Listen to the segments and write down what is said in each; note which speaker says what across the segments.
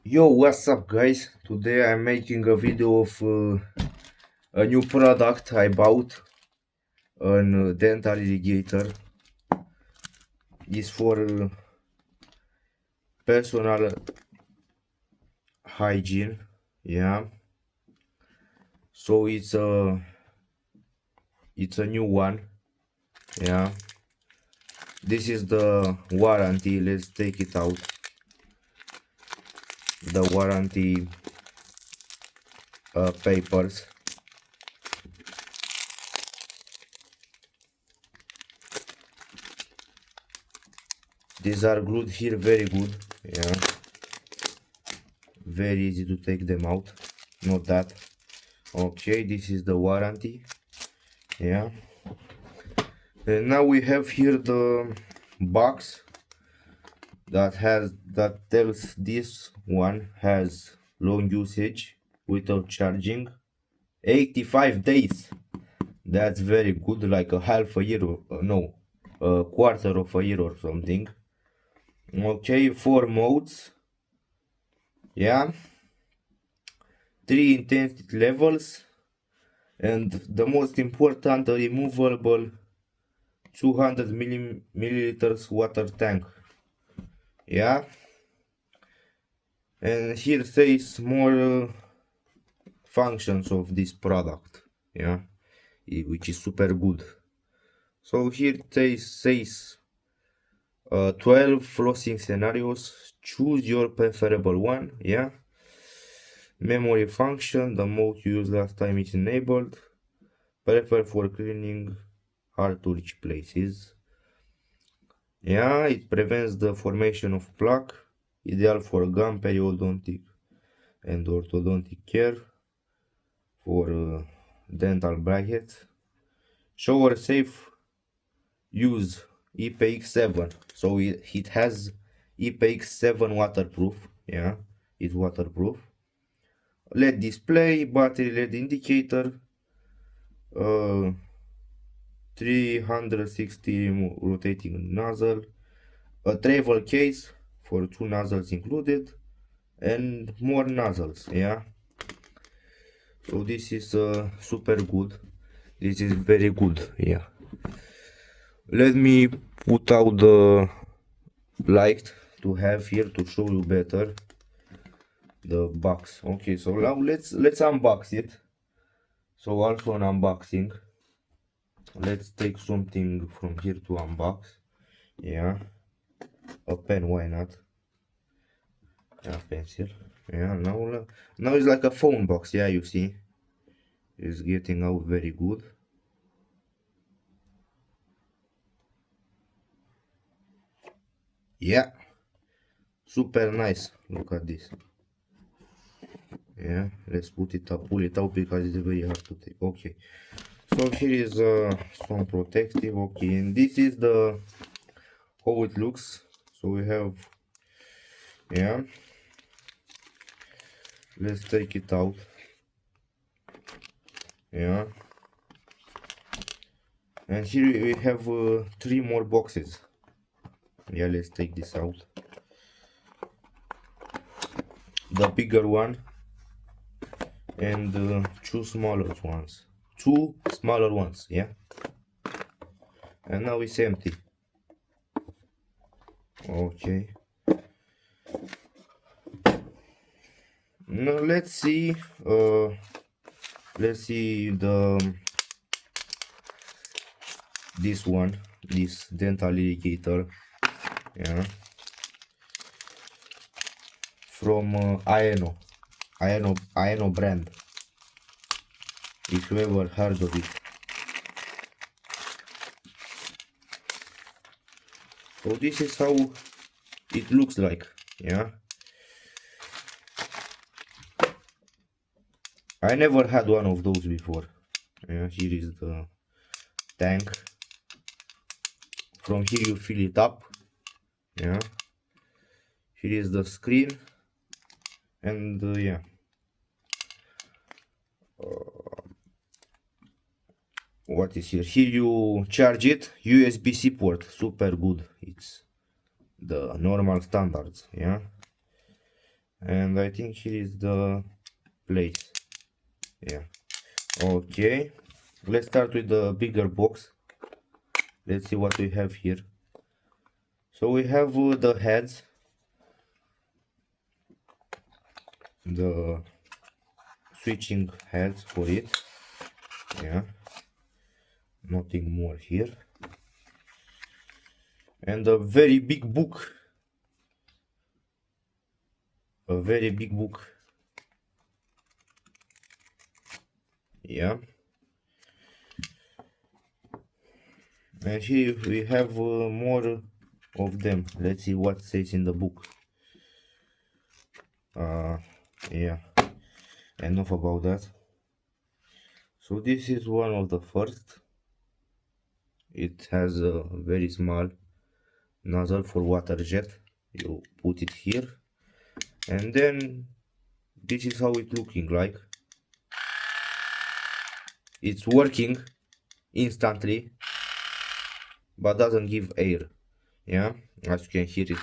Speaker 1: Yo, what's up guys? Today I'm making a video of a new product I bought, an dental irrigator. It's for personal hygiene, yeah. So it's a new one, yeah. This is the warranty. Let's take it out. The warranty papers. These are glued here, very good, yeah. Very easy to take them out. Not that. Okay, this is the warranty, yeah. And now we have here the box that tells this one has long usage without charging, 85 days. That's very good, like a half a year or, no, a quarter of a year or something. Okay, 4 modes, yeah, 3 intensity levels, and the most important, a removable 200 milliliters water tank, yeah. And here says more functions of this product, yeah, which is super good. So here it says 12 flossing scenarios, choose your preferable one, yeah. Memory function, the mode you used last time is enabled. Prefer for cleaning hard to reach places, yeah. It prevents the formation of plaque, ideal for gum, periodontic and orthodontic care, for dental brackets. Shower safe use IPX7, so it has IPX7 waterproof, yeah, it's waterproof. LED display, battery LED indicator, 360 rotating nozzle, a travel case for 2 nozzles included, and more nozzles, yeah. So this is super good. This is very good, yeah. Let me put out the light to have here to show you better the box. Okay, so now let's unbox it. So also an unboxing. Let's take something from here to unbox. Yeah, a pen, why not? A pencil. Yeah, now it's like a phone box. Yeah, you see, it's getting out very good. Yeah, super nice. Look at this. Yeah, let's put it up, pull it out because it's very hard to take. Okay, so here is some protective. Okay, and this is the how it looks. So we have, yeah, let's take it out. Yeah, and here we have 3 more boxes. Yeah, let's take this out. The bigger one and 2 smaller ones. 2 smaller ones, yeah. And now it's empty. Okay. Now let's see this one, this dental irrigator, yeah, from AENO brand, if you ever heard of it. So this is how it looks like, yeah. I never had one of those before. Yeah, here is the tank. From here you fill it up, yeah. Here is the screen, and yeah, what is here? Here you charge it, USB-C port, super good. It's the normal standards, yeah. and I think here is the place. Yeah, okay, let's start with the bigger box. Let's see what we have here. So we have the heads, the switching heads for it. Yeah, nothing more here, and a very big book, a very big book. Yeah, and here we have more of them. Let's see what says in the book. Yeah, enough about that. So this is one of the first. It has a very small nozzle for water jet. You put it here, and then this is how it looking like. It's working instantly, but doesn't give air. Yeah, as you can hear, it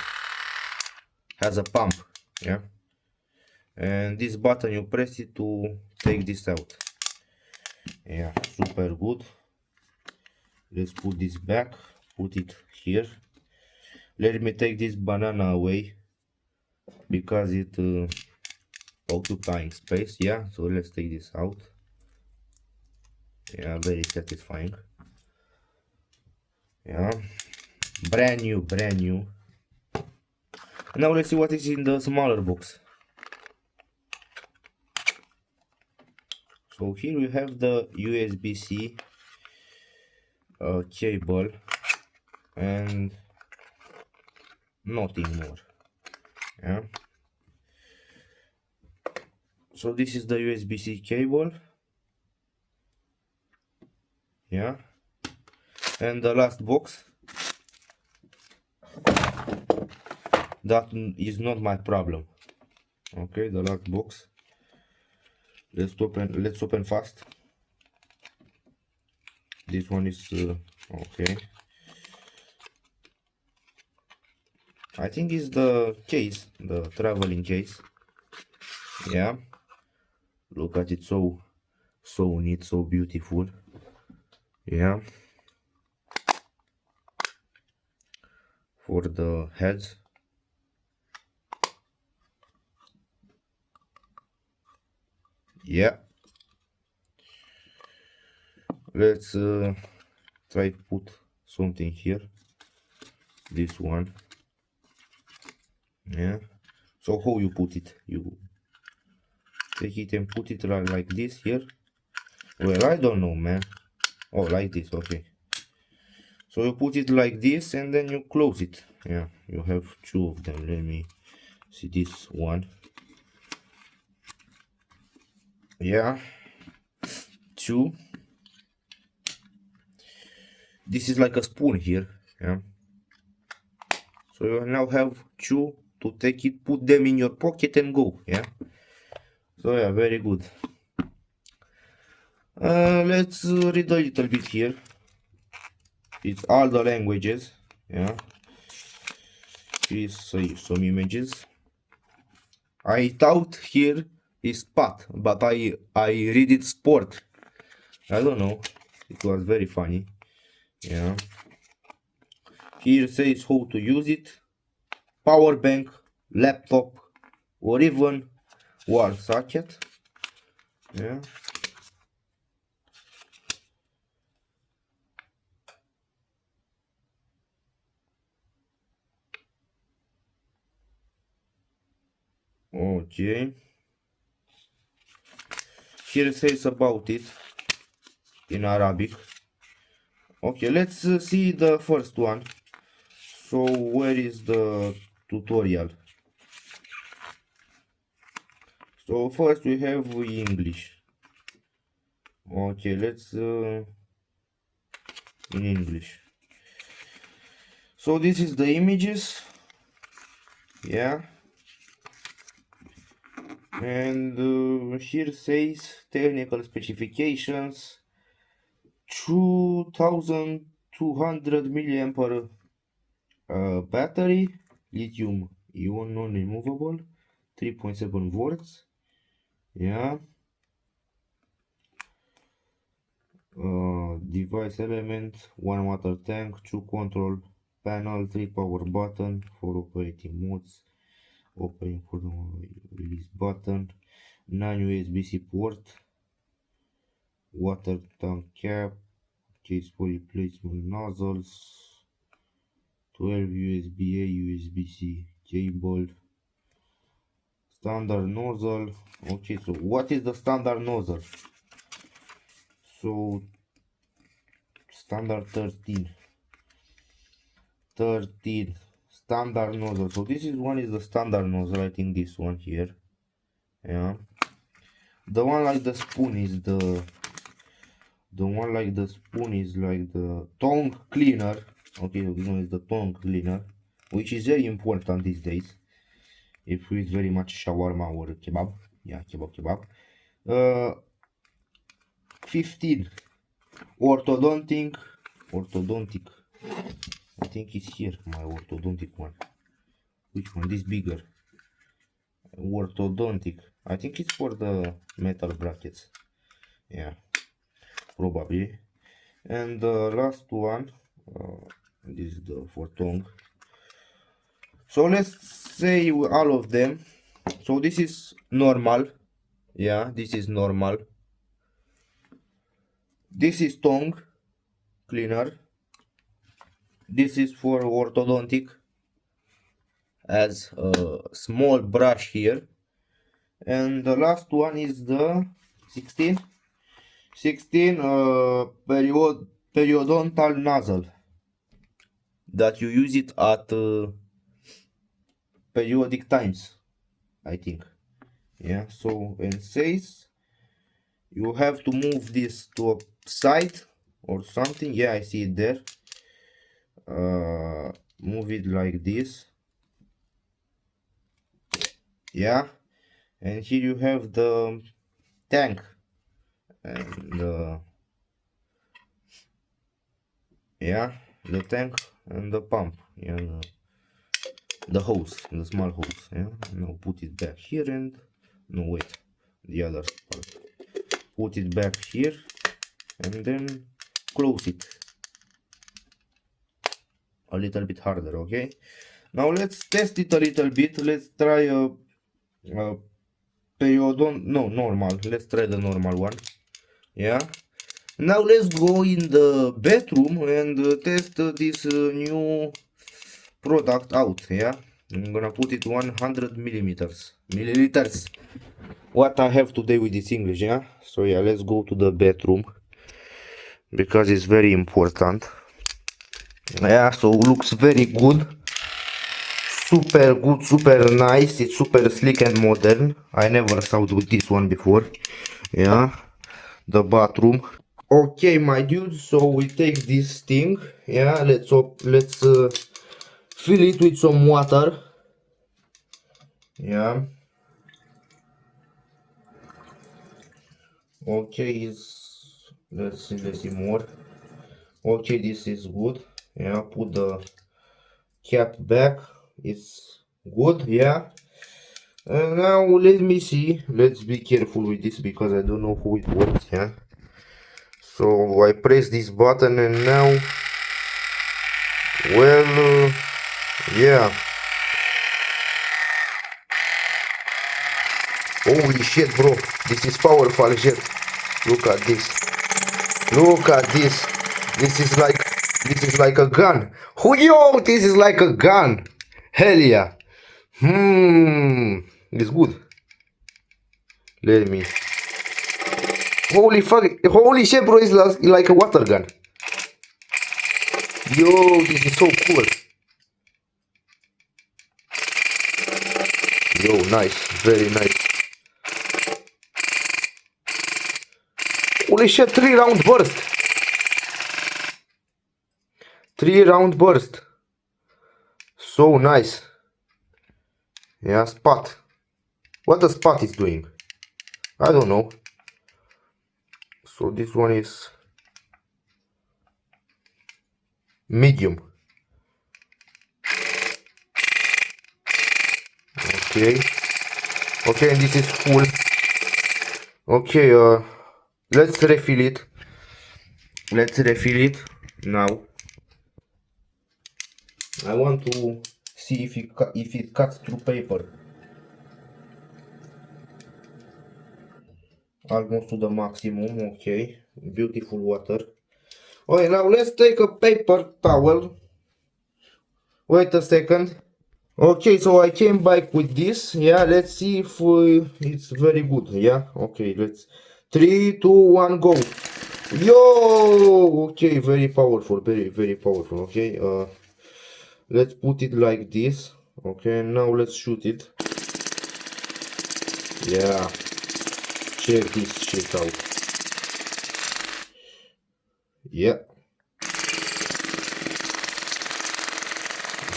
Speaker 1: has a pump. Yeah, and this button, you press it to take this out. Yeah, super good. Let's put this back, put it here. Let me take this banana away because it occupying space. Yeah, so let's take this out. Yeah, very satisfying. Yeah, brand new. Now let's see what is in the smaller box. So here we have the USB-C cable and nothing more. Yeah, so this is the USB-C cable. Yeah, and the last box, that is not my problem. Okay, the last box. Let's open fast. This one is okay. I think it's the case, the traveling case. Yeah, look at it, so neat, so beautiful. Yeah, for the heads. Yeah, let's try to put something here. This one. Yeah, so how you put it? You take it and put it like this here. Well, I don't know, man. Oh, like this, okay. So you put it like this and then you close it. Yeah, you have two of them. Let me see this one. Yeah, two. This is like a spoon here. Yeah, so you now have two to take it, put them in your pocket and go. Yeah, so yeah, very good. Let's read a little bit here. It's all the languages. Yeah, here's some images. I thought here is spot, but I read it sport. I don't know. It was very funny. Yeah. Here says how to use it. Power bank, laptop, or even wall socket. Yeah. Okay. Here says about it in Arabic. Okay, let's see the first one. So where is the tutorial? So first we have English. Okay, let's in English. So this is the images. Yeah. And here says technical specifications, 2200 milliampere battery, lithium ion non-removable, 3.7 volts. Yeah. Device element, 1 water tank, 2 control panel, 3 power button, 4 operating modes, opening for the release button, 9 USB-C port, water tank cap, case for replacement nozzles, 12 USB-A, USB-C cable, standard nozzle. Okay, so what is the standard nozzle? So standard 13 standard nozzle. So this is one is the standard nozzle. I think this one here. Yeah, the one like the spoon is the one like the spoon is like the tongue cleaner. Okay, so this one is the tongue cleaner, which is very important these days if we eat very much shawarma or kebab. Yeah, kebab. 15 orthodontic. I think it's here, my orthodontic one. Which one? This bigger. Orthodontic. I think it's for the metal brackets. Yeah, probably. And the last one, this is the for tongue. So let's say all of them. So this is normal. Yeah, this is normal. This is tongue cleaner. This is for orthodontic, as a small brush here. And the last one is the 16 periodontal nozzle, that you use it at periodic times, I think. Yeah, so and says you have to move this to a side or something. Yeah, I see it there. Move it like this. Yeah, and here you have the tank and yeah, the tank and the pump. Yeah, the hose, the small hose. Yeah, now put it back here and no, wait, the other part. Put it back here and then close it a little bit harder. Okay, now let's test it a little bit. Let's try a normal. Let's try the normal one. Yeah, now let's go in the bedroom and test this new product out. Yeah, I'm gonna put it 100 milliliters. What I have today with this English. Yeah, so yeah, let's go to the bedroom because it's very important. Yeah, so looks very good, super good, super nice. It's super slick and modern. I never saw with this one before. Yeah, the bathroom. Okay, my dude, so we take this thing. Yeah, let's fill it with some water. Yeah, okay, let's see more. Okay, this is good. Yeah, put the cap back. It's good. Yeah, and now let me see. Let's be careful with this because I don't know how it works. Yeah, so I press this button and now, well, yeah. Holy shit, bro, this is powerful shit. Look at this. Look at this. This is like a gun. Yo, this is like a gun. Hell yeah. It's good. Let me. Holy fuck. Holy shit, bro, it's like a water gun. Yo, this is so cool. Yo, nice. Very nice. Holy shit, 3-round burst. 3-round burst. So nice. Yeah, spot. What the spot is doing? I don't know. So this one is medium. Okay. Okay, and this is full. Okay, let's refill it. Let's refill it now. I want to see if it cuts through paper. Almost to the maximum. Okay, beautiful water. Okay, now let's take a paper towel. Wait a second. Okay, so I came back with this. Yeah, let's see if it's very good. Yeah, okay, let's 3, 2, 1, go. Yo, okay, very powerful, very powerful. Okay, let's put it like this. Okay, now let's shoot it. Yeah, check this shit out. Yeah,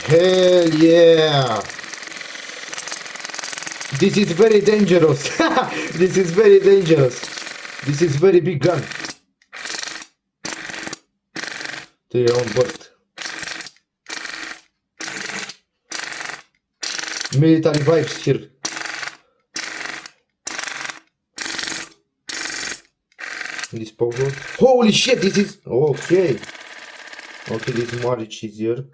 Speaker 1: hell yeah. This is very dangerous. This is very dangerous. This is very big gun. To your own burst. Military vibes here. This power. Holy shit, this is okay. Okay, this is much easier.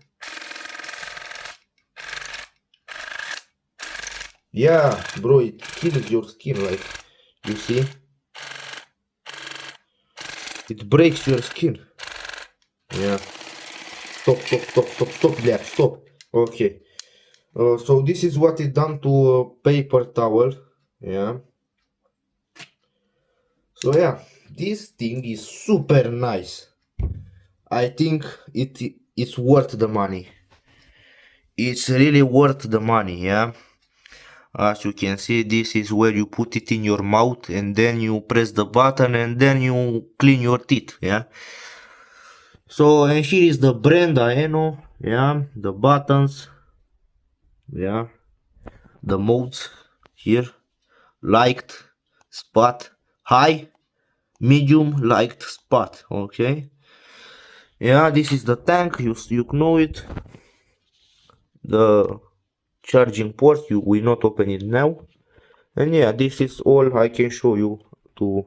Speaker 1: Yeah, bro, it kills your skin, like, you see? It breaks your skin. Yeah. Stop, Black, stop. Okay. So this is what is done to a paper towel. Yeah. So yeah, this thing is super nice. I think it's worth the money. It's really worth the money, yeah. As you can see, this is where you put it in your mouth and then you press the button and then you clean your teeth, yeah. So, and here is the brand AENO, yeah, the buttons, yeah, the modes here, liked, spot, high, medium, liked, spot, okay. Yeah, this is the tank, you know it. The charging port, you will not open it now. And yeah, this is all I can show you to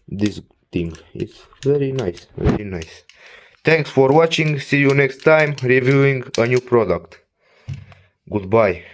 Speaker 1: this thing. It's very nice, very nice. Thanks for watching, see you next time reviewing a new product. Goodbye.